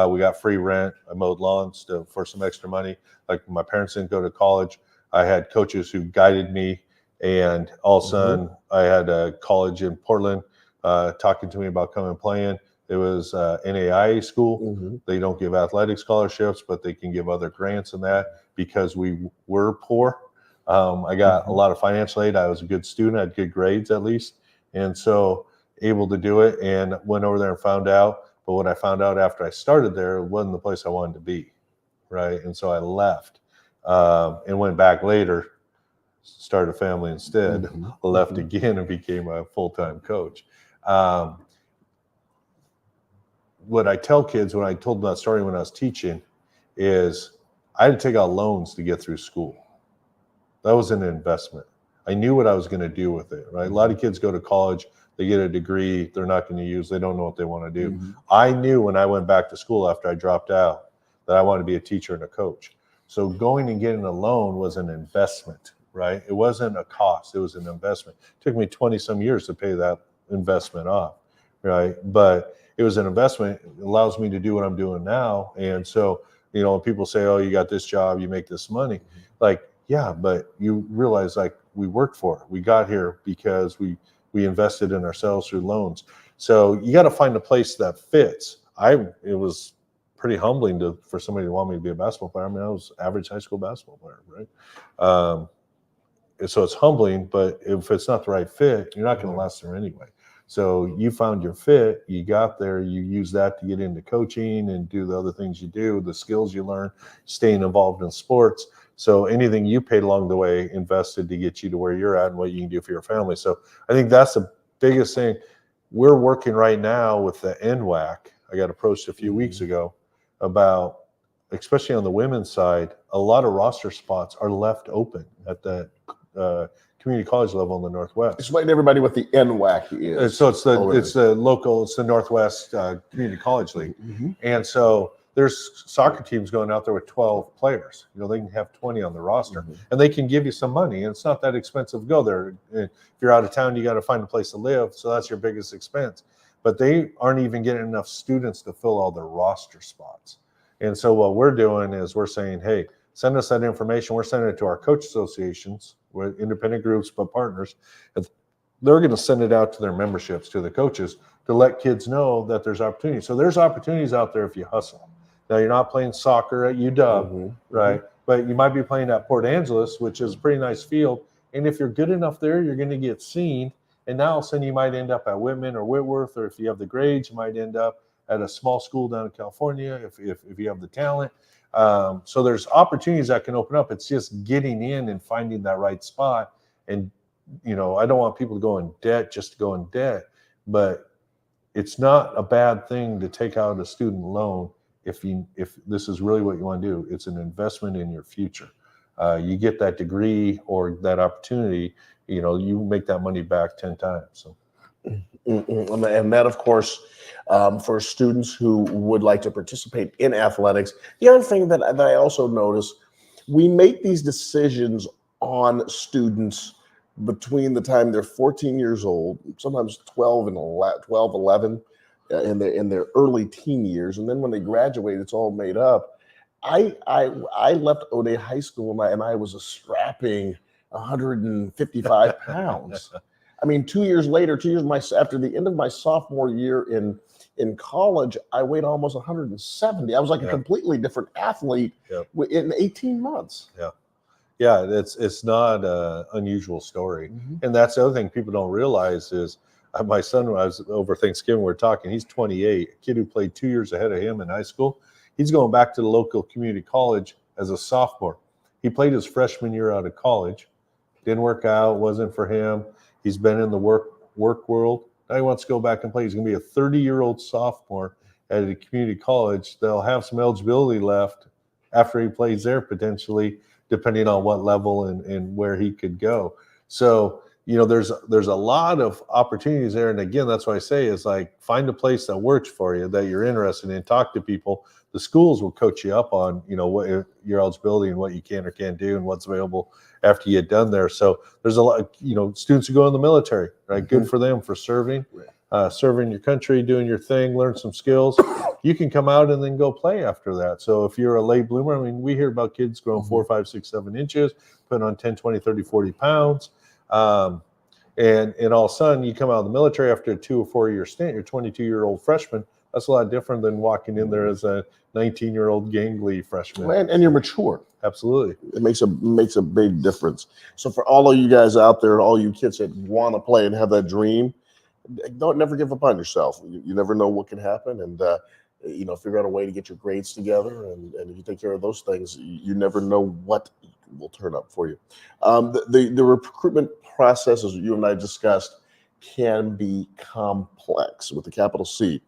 We got free rent. I mowed lawns for some extra money. Like, my parents didn't go to college. I had coaches who guided me, and all of a sudden I had a college in Portland talking to me about coming and playing. It was NAIA school. They don't give athletic scholarships, but they can give other grants and that, because we were poor. I got a lot of financial aid. I was a good student. I had good grades at least. And so able to do it, and went over there and found out. But what I found out after I started there, it wasn't the place I wanted to be, right? And so I left and went back later, started a family instead, left again and became a full-time coach. What I tell kids when I told them that story when I was teaching is I had to take out loans to get through school. That was an investment. I knew what I was going to do with it, right? A lot of kids go to college, they get a degree they're not going to use, they don't know what they want to do. I knew when I went back to school after I dropped out that I wanted to be a teacher and a coach. So going and getting a loan was an investment, right? It wasn't a cost, it was an investment. It took me 20 some years to pay that investment off, right? But it was an investment. It allows me to do what I'm doing now. And so, when people say, oh, you got this job, you make this money. Like, yeah, but you realize, like, we worked for it. We got here because we invested in ourselves through loans. So you got to find a place that fits. It was pretty humbling for somebody to want me to be a basketball player. I was average high school basketball player, right? So it's humbling, but if it's not the right fit, you're not going to last there anyway. So you found your fit, you got there, you use that to get into coaching and do the other things you do, the skills you learn, staying involved in sports. So anything you paid along the way invested to get you to where you're at and what you can do for your family. So I think that's the biggest thing. We're working right now with the NWAC. I got approached a few weeks ago about, especially on the women's side, a lot of roster spots are left open at the community college level in the Northwest. Explain to everybody what the NWAC is. So it's the Northwest Community College League. And so there's soccer teams going out there with 12 players. They can have 20 on the roster, and they can give you some money, and it's not that expensive to go there. If you're out of town, you got to find a place to live, so that's your biggest expense. But they aren't even getting enough students to fill all their roster spots. And so what we're doing is we're saying, hey, send us that information. We're sending it to our coach associations, with independent groups, but partners. And they're going to send it out to their memberships, to the coaches, to let kids know that there's opportunities. So there's opportunities out there if you hustle. Now, you're not playing soccer at UW, right? But you might be playing at Port Angeles, which is a pretty nice field. And if you're good enough there, you're going to get seen. And now all of a sudden you might end up at Whitman or Whitworth, or if you have the grades, you might end up at a small school down in California if you have the talent. So there's opportunities that can open up. It's just getting in and finding that right spot. And, I don't want people to go in debt just to go in debt, but it's not a bad thing to take out a student loan if this is really what you want to do. It's an investment in your future. You get that degree or that opportunity, you make that money back 10 times. So. And that, of course, for students who would like to participate in athletics. The other thing that I also notice, we make these decisions on students between the time they're 14 years old, sometimes 12, 11, in their early teen years, and then when they graduate, it's all made up. I left O'Day High School and I was a strapping 155 pounds. I mean, 2 years later, after the end of my sophomore year in college, I weighed almost 170. I was like a completely different athlete in 18 months. Yeah, it's not an unusual story. And that's the other thing people don't realize is my son, when I was over Thanksgiving, we were talking, he's 28, a kid who played 2 years ahead of him in high school. He's going back to the local community college as a sophomore. He played his freshman year out of college. Didn't work out, wasn't for him. He's been in the work world. Now he wants to go back and play. He's going to be a 30-year-old sophomore at a community college. They'll have some eligibility left after he plays there, potentially, depending on what level and where he could go. So, there's a lot of opportunities there. And again, that's why I say is like, find a place that works for you, that you're interested in, talk to people. The schools will coach you up on, what your eligibility and what you can or can't do and what's available after you get done there. So there's a lot, students who go in the military, right? Good for them for serving your country, doing your thing, learn some skills. You can come out and then go play after that. So if you're a late bloomer, we hear about kids growing 4, 5, 6, 7 inches, putting on 10, 20, 30, 40 pounds. And all of a sudden you come out of the military after a 2 or 4 year stint, you're a 22-year-old freshman. That's a lot different than walking in there as a 19-year-old gangly freshman. And you're mature. Absolutely. It makes a big difference. So for all of you guys out there, all you kids that want to play and have that dream, never give up on yourself. You never know what can happen. And, figure out a way to get your grades together. And if you take care of those things, you never know what will turn up for you. The recruitment process, as you and I discussed, can be complex with a capital C.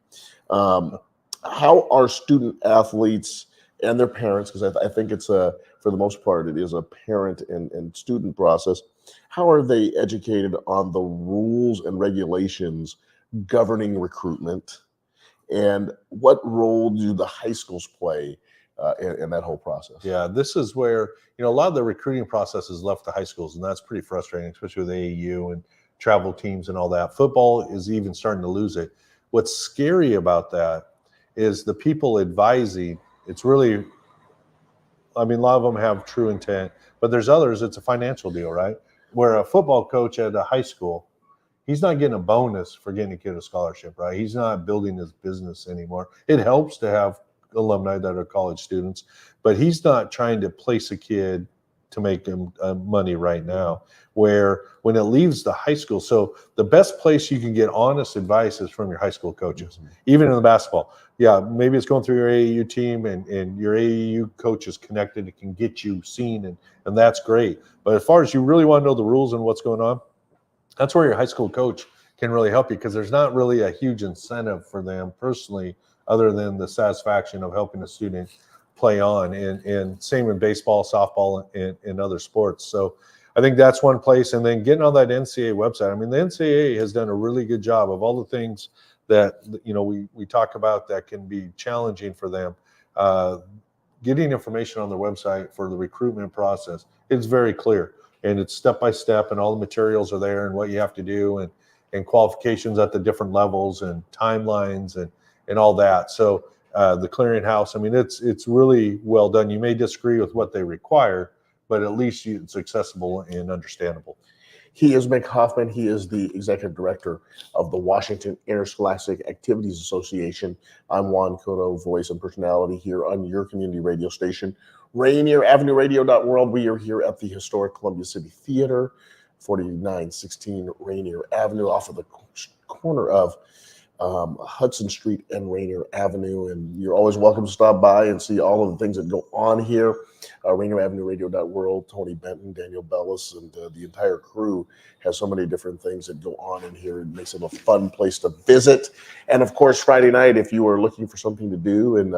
How are student athletes and their parents, because I think it's for the most part, it is a parent and student process. How are they educated on the rules and regulations governing recruitment? And what role do the high schools play in that whole process? Yeah, this is where, a lot of the recruiting process is left to high schools, and that's pretty frustrating, especially with AAU and travel teams and all that. Football is even starting to lose it. What's scary about that is the people advising, it's really, a lot of them have true intent, but there's others, it's a financial deal, right? Where a football coach at a high school, he's not getting a bonus for getting a kid a scholarship, right? He's not building his business anymore. It helps to have alumni that are college students, but he's not trying to place a kid to make money right now, where when it leaves the high school, so the best place you can get honest advice is from your high school coaches, even in the basketball. Yeah, maybe it's going through your AAU team and your AAU coach is connected. It can get you seen, and that's great. But as far as you really want to know the rules and what's going on, that's where your high school coach can really help you, because there's not really a huge incentive for them personally other than the satisfaction of helping a student play on, and same in baseball, softball, and other sports. So I think that's one place. And then getting on that NCAA website. I mean, the NCAA has done a really good job of all the things that, you know, we talk about that can be challenging for them. Getting information on their website for the recruitment process, it's very clear, and it's step by step, and all the materials are there and what you have to do, and qualifications at the different levels and timelines and all that. So the clearinghouse, I mean, it's really well done. You may disagree with what they require, but at least it's accessible and understandable. He is Mick Hoffman. He is the executive director of the Washington Interscholastic Activities Association. I'm Juan Cotto, voice and personality here on your community radio station, Rainier Avenue Radio.world. We are here at the historic Columbia City Theater, 4916 Rainier Avenue, off of the corner of Hudson Street and Rainier Avenue, and you're always welcome to stop by and see all of the things that go on here. Rainier Avenue Radio.world, Tony Benton, Daniel Bellis, and the entire crew has so many different things that go on in here. It makes it a fun place to visit. And of course, Friday night, if you are looking for something to do and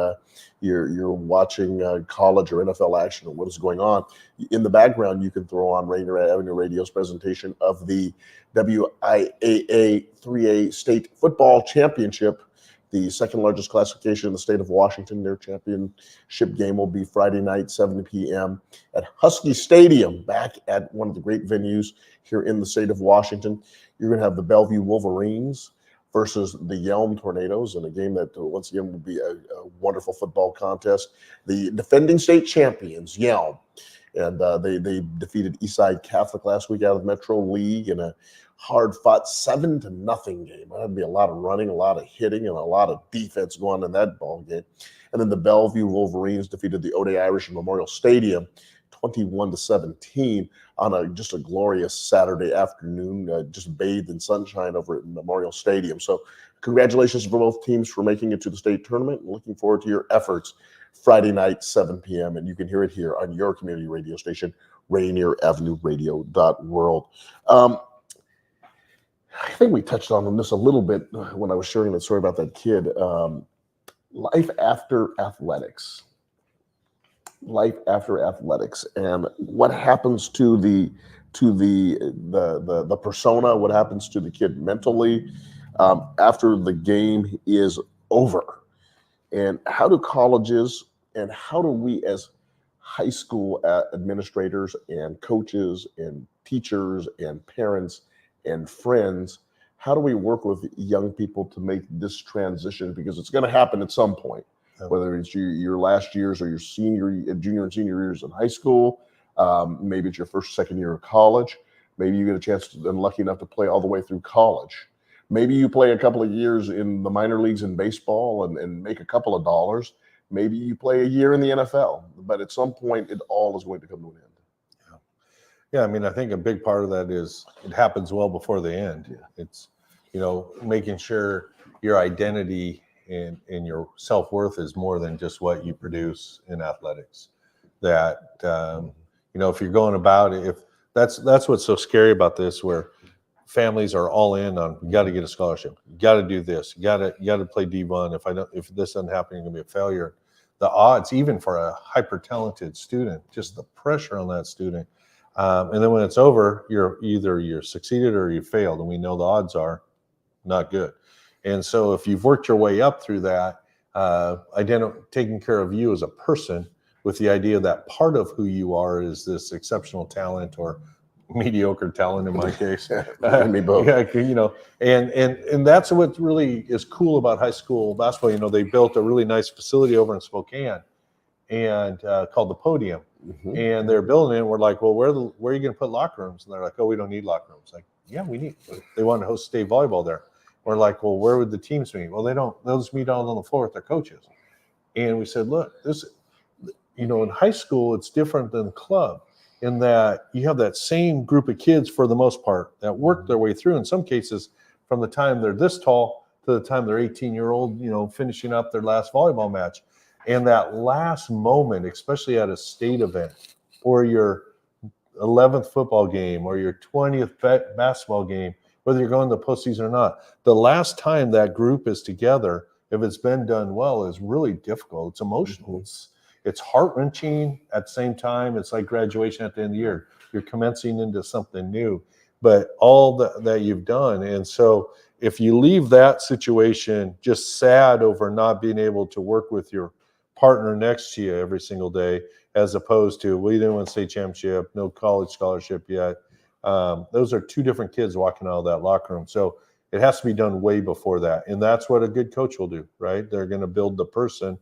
you're watching college or NFL action or what is going on, in the background, you can throw on Rainier Avenue Radio's presentation of the WIAA 3A State Football Championship, the second largest classification in the state of Washington. Their championship game will be Friday night, 7 p.m. at Husky Stadium, back at one of the great venues here in the state of Washington. You're going to have the Bellevue Wolverines versus the Yelm Tornadoes in a game that, once again, will be a wonderful football contest. The defending state champions, Yelm, and they defeated Eastside Catholic last week out of the Metro League in a hard-fought 7-0 game. That'd be a lot of running, a lot of hitting, and a lot of defense going on in that ball game. And then the Bellevue Wolverines defeated the O'Day Irish in Memorial Stadium 21-17 on just a glorious Saturday afternoon, just bathed in sunshine over at Memorial Stadium. So congratulations for both teams for making it to the state tournament. Looking forward to your efforts Friday night, 7 p.m. And you can hear it here on your community radio station, Rainier Avenue Radio.world. I think we touched on this a little bit when I was sharing that story about that kid. Life after athletics. Life after athletics, and what happens to the persona, what happens to the kid mentally after the game is over, and how do colleges and how do we as high school administrators and coaches and teachers and parents and friends, how do we work with young people to make this transition? Because it's going to happen at some point, whether it's your last years or your junior and senior years in high school. Maybe it's your first, second year of college. Maybe you get a chance to, and lucky enough to play all the way through college. Maybe you play a couple of years in the minor leagues in baseball and make a couple of dollars. Maybe you play a year in the NFL, but at some point it all is going to come to an end. Yeah, I mean, I think a big part of that is it happens well before the end. Yeah. It's, making sure your identity and your self-worth is more than just what you produce in athletics. That, if you're going about it, if that's what's so scary about this, where families are all in on, you got to get a scholarship, you got to do this, you got to play D1. If this doesn't happen, you're going to be a failure. The odds, even for a hyper-talented student, just the pressure on that student. And then when it's over, you're succeeded or you failed, and we know the odds are not good. And so if you've worked your way up through that, taking care of you as a person with the idea that part of who you are is this exceptional talent or mediocre talent in my case. Me both. And that's what really is cool about high school basketball. They built a really nice facility over in Spokane and called the Podium. Mm-hmm. And they're building it, and we're like, well, where are you going to put locker rooms? And they're like, oh, we don't need locker rooms. Like, yeah, we need. They want to host state volleyball there. We're like, well, where would the teams meet? Well, they'll just meet out on the floor with their coaches. And we said, look, this, in high school, it's different than club. in that you have that same group of kids for the most part that work their way through. In some cases, from the time they're this tall to the time they're 18-year-old, finishing up their last volleyball match. And that last moment, especially at a state event or your 11th football game or your 20th basketball game, whether you're going to the postseason or not, the last time that group is together, if it's been done well, is really difficult. It's emotional. It's heart-wrenching at the same time. It's like graduation at the end of the year. You're commencing into something new, but all that you've done. And so if you leave that situation just sad over not being able to work with your partner next to you every single day, as opposed to, well, you didn't win state championship, no college scholarship yet. Those are two different kids walking out of that locker room. So it has to be done way before that. And that's what a good coach will do, right? They're going to build the person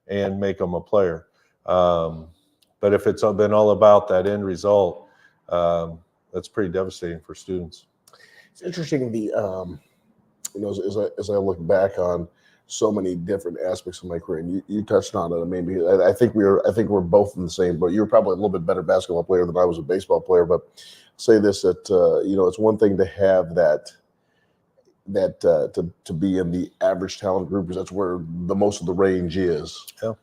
and make them a player. But if it's been all about that end result, that's pretty devastating for students. It's interesting, as I look back on so many different aspects of my career, and you touched on it. Maybe I think we're both in the same boat. You're probably a little bit better basketball player than I was a baseball player, but say this, that it's one thing to have that to be in the average talent group, because that's where the most of the range is. Yeah.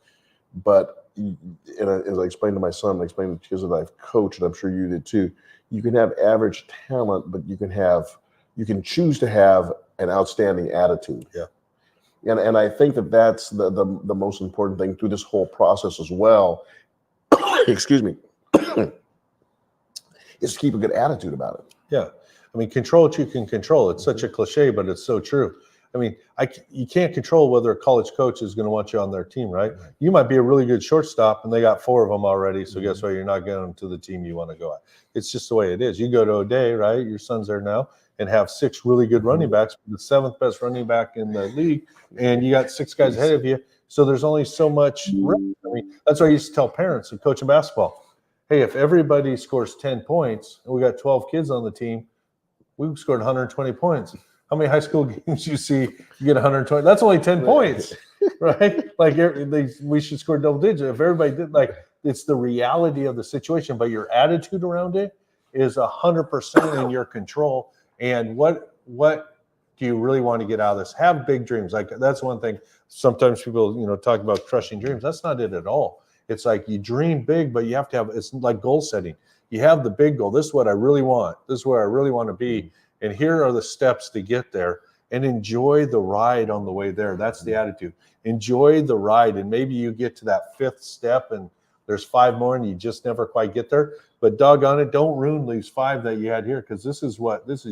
But as I explained to my son, I explained to kids that I've coached, and I'm sure you did too, you can have average talent, but you can choose to have an outstanding attitude. Yeah. And I think that's the most important thing through this whole process as well. Excuse me. Is to keep a good attitude about it. Yeah. I mean, control what you can control. It's such a cliche, but it's so true. I mean, you can't control whether a college coach is going to want you on their team, right? You might be a really good shortstop, and they got 4 of them already. So guess what? You're not getting them to the team you want to go at. It's just the way it is. You go to O'Day, right? Your son's there now, and have 6 really good running backs, the 7th best running back in the league, and you got 6 guys ahead of you. So there's only so much risk. I mean, that's why I used to tell parents who coach in basketball, hey, if everybody scores 10 points and we got 12 kids on the team, we've scored 120 points. How many high school games you see you get 120? That's only 10 points, right? Like we should score double digits. If everybody did, it's the reality of the situation, but your attitude around it is 100% in your control. And what do you really want to get out of this? Have big dreams. Like that's one thing. Sometimes people, talk about crushing dreams. That's not it at all. It's like you dream big, but you have to have. It's like goal setting. You have the big goal. This is what I really want. This is where I really want to be. And here are the steps to get there, and enjoy the ride on the way there. That's the attitude. Enjoy the ride. And maybe you get to that 5th step and there's 5 more and you just never quite get there. But doggone it, don't ruin these 5 that you had here, because this is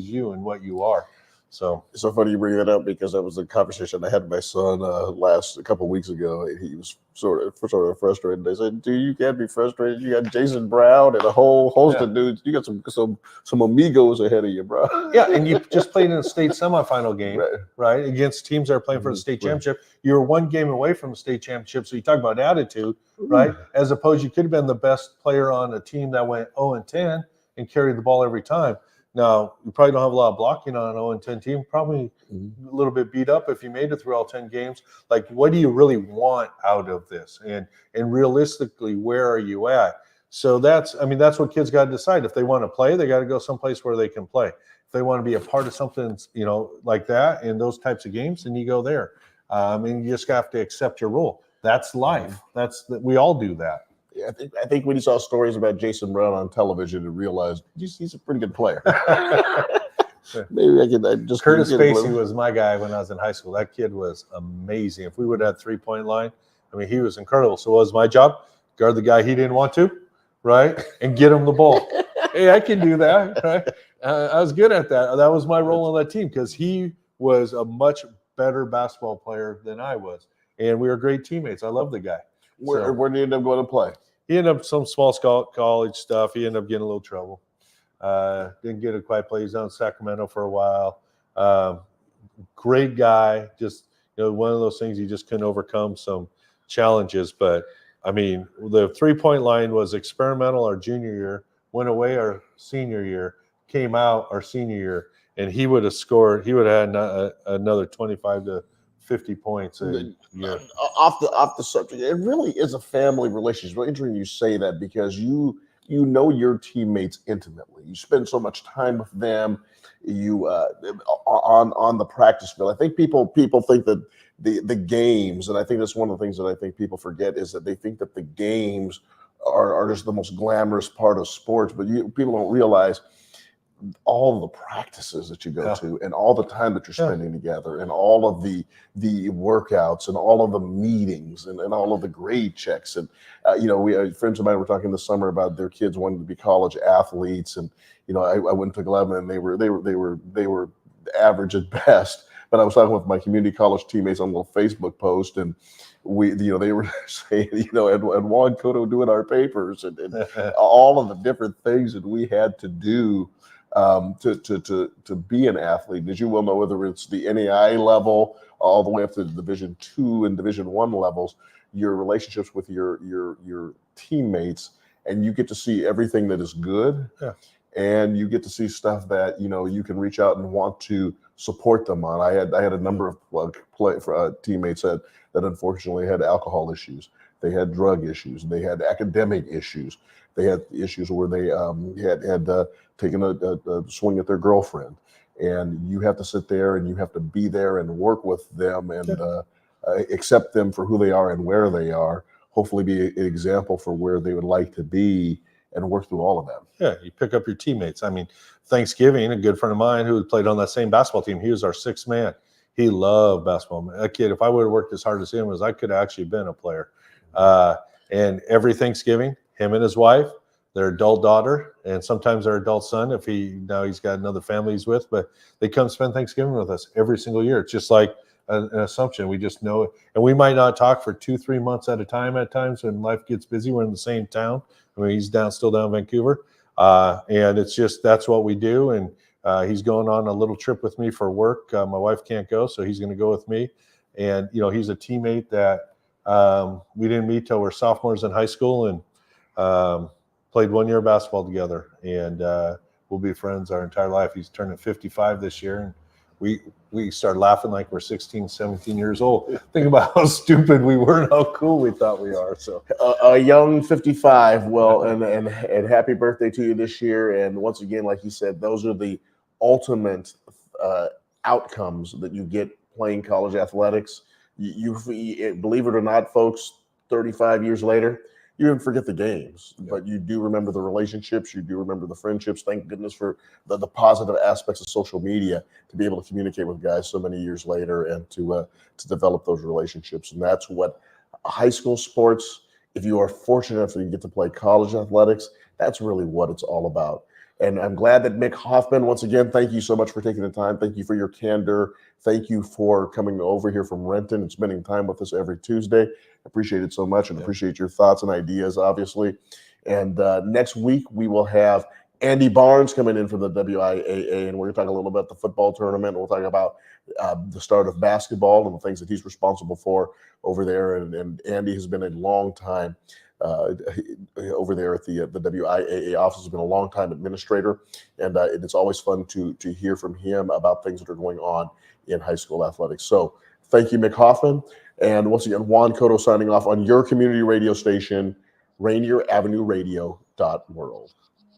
you and what you are. So it's so funny you bring that up, because that was a conversation I had with my son a couple of weeks ago. He was sort of frustrated. They said, "Dude, you can't be frustrated. You got Jason Brown and a whole host of dudes. You got some amigos ahead of you, bro." Yeah, and you just played in a state semifinal game, right? Against teams that are playing for the state championship. You're 1 game away from the state championship. So you talk about attitude, right? As opposed, you could have been the best player on a team that went 0-10 and carried the ball every time. Now, you probably don't have a lot of blocking on an 0-10 team, probably a little bit beat up if you made it through all 10 games. Like, what do you really want out of this? And realistically, where are you at? So that's what kids got to decide. If they want to play, they got to go someplace where they can play. If they want to be a part of something, like that in those types of games, then you go there. And you just have to accept your role. That's life. We all do that. Yeah, I think when you saw stories about Jason Brown on television and realized he's a pretty good player. Maybe I just Curtis Spacey was my guy when I was in high school. That kid was amazing. If we would have had 3-point line, he was incredible. So it was my job, guard the guy he didn't want to, right, and get him the ball. Hey, I can do that, right? I was good at that. That was my role on that team, because he was a much better basketball player than I was, and we were great teammates. I love the guy. Where did he end up going to play? He ended up some small college stuff. He ended up getting a little trouble. Didn't get a quiet play. He was down in Sacramento for a while. Great guy. Just one of those things you just couldn't overcome some challenges. But the 3-point line was experimental our junior year, went away our senior year, came out our senior year, and he would have scored. He would have had another 25 to 50 points a year. Off the subject, it really is a family relationship. It's really interesting you say that, because you you know your teammates intimately. You spend so much time with them. You on the practice field. I think people think that the games, and I think that's one of the things that I think people forget, is that they think that the games are just the most glamorous part of sports, but people don't realize all the practices that you go to, and all the time that you're spending together, and all of the workouts, and all of the meetings, and all of the grade checks. And we friends of mine were talking this summer about their kids wanting to be college athletes, and I went to 11, and they were average at best. But I was talking with my community college teammates on a little Facebook post, and they were saying, and Juan Cotto doing our papers, and all of the different things that we had to do to be an athlete. And as you well know, whether it's the NAIA level all the way up to the Division II and Division I levels, your relationships with your teammates, and you get to see everything that is good, and you get to see stuff that you can reach out and want to support them on. I had a number of teammates that unfortunately had alcohol issues. They had drug issues. They had academic issues. They had issues where they had taken a swing at their girlfriend. And you have to sit there, and you have to be there and work with them, and accept them for who they are and where they are. Hopefully be an example for where they would like to be, and work through all of them. Yeah, you pick up your teammates. I mean, Thanksgiving, a good friend of mine who played on that same basketball team, he was our sixth man. He loved basketball. That kid, if I would have worked as hard as him, I could have actually been a player. And every Thanksgiving, him and his wife, their adult daughter, and sometimes their adult son, if he's got another family he's with, but they come spend Thanksgiving with us every single year. It's just like an assumption. We just know it. And we might not talk for 2-3 months at a time at times when life gets busy. We're in the same town. I mean, he's still down in Vancouver. And it's just, that's what we do. And he's going on a little trip with me for work. My wife can't go, so he's going to go with me. And, he's a teammate that we didn't meet till we're sophomores in high school, and played 1 year of basketball together. And we'll be friends our entire life. He's turning 55 this year. And we started laughing like we're 16, 17 years old. Think about how stupid we were and how cool we thought we are. So a young 55. Well, and happy birthday to you this year. And once again, like you said, those are the ultimate outcomes that you get playing college athletics. You believe it or not, folks, 35 years later, you didn't forget the games, but you do remember the relationships. You do remember the friendships. Thank goodness for the positive aspects of social media to be able to communicate with guys so many years later, and to develop those relationships. And that's what high school sports, if you are fortunate enough to get to play college athletics, that's really what it's all about. And I'm glad that Mick Hoffman, once again, thank you so much for taking the time. Thank you for your candor. Thank you for coming over here from Renton and spending time with us every Tuesday. Appreciate it so much, and appreciate your thoughts and ideas, obviously. And next week, we will have Andy Barnes coming in from the WIAA, and we're going to talk a little about the football tournament. We'll talk about the start of basketball and the things that he's responsible for over there. And Andy has been a long time over there at the WIAA office. Has been a long time administrator, and it's always fun to hear from him about things that are going on in high school athletics. So thank you, Mick Hoffman. And once again, Juan Cotto signing off on your community radio station, Rainier Avenue Radio.world.